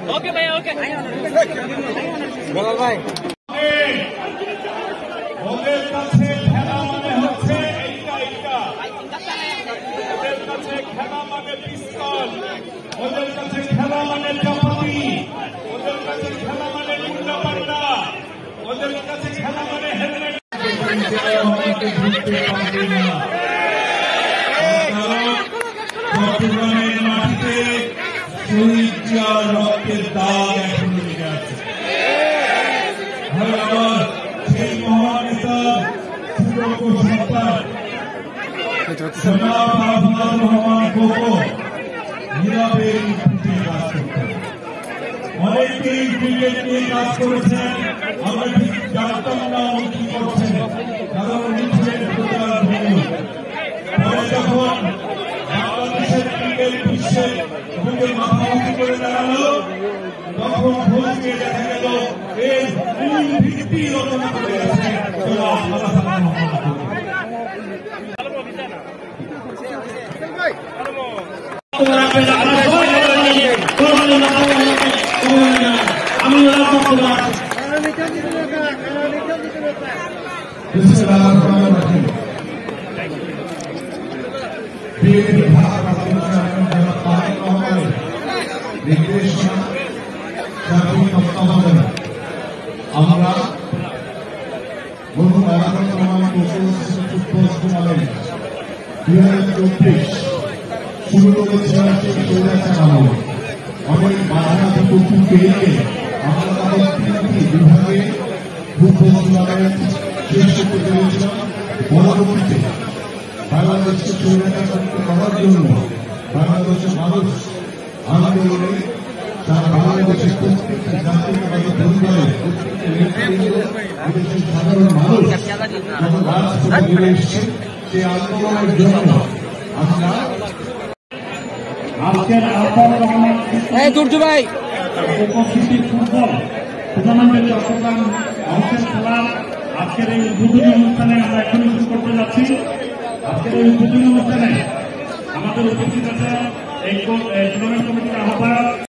Okay भाई okay Belal ভাই ওদের কাছে খেলা মানে হচ্ছে এইটা ওদের কাছে খেলা মানে পিস্তল, ওদের কাছে খেলা মানে চাপাতি, ওদের কাছে খেলা মানে গুন্ডা পান্ডা, ওদের কাছে খেলা মানে হেলমেট। চট্টগ্রামের মাটিতে শহীদ জিয়ার রক্তের দাগ এখন লেগে আছে। সেই মহান নেতার সুযোগ্য সন্তান জনাব আফজাল রহমান কোকো নীরবে কাজ করতেন। অনেকেই ক্রিকেট নিয়ে কাজ করেছেন, আমরা ঠিক জানতাম না উনি কি করছেন, কারণ উনি ছিলেন প্রচার ভেন্যু। পরে যখন বাংলাদেশের ক্রিকেট বিশ্বের বুকে মাথা উঁচু করে দাঁড়ালো, তখন খোঁজ নিয়ে দেখা গেল এর মূল ভিত্তি রচনা করে গেছে জনাব আফজাল রহমান কোকো। আমরা বন্ধু শুরু করেছিলাম অনেক বাধা পেরিয়ে আমরা তাদের তিনটি বিভাগে শেষ করতে পেরেছিলাম। পরবর্তীতে বাংলাদেশকে স্বৈরাচারমুক্ত করার জন্য বাংলাদেশের মানুষ আন্দোলনে তারা বাংলাদেশের প্রত্যেকটি জাতীয়তাবাদী পরিবারে প্রত্যেকটি সাধারণ মানুষ যখন রাজপথে নেমে এসছে সেই আন্দোলনের জন্য আমরা আজকের উপস্থিতি ফুটবল টুর্নামেন্টের চট্টগ্রাম অংশের খেলার আজকের এই উদ্বোধনী অনুষ্ঠানে আমরা এখনই শুরু করতে যাচ্ছি। আজকের এই উদ্বোধনী অনুষ্ঠানে আমাদের উপস্থিত আছে এই টুর্নামেন্ট কমিটির আহ্বায়ক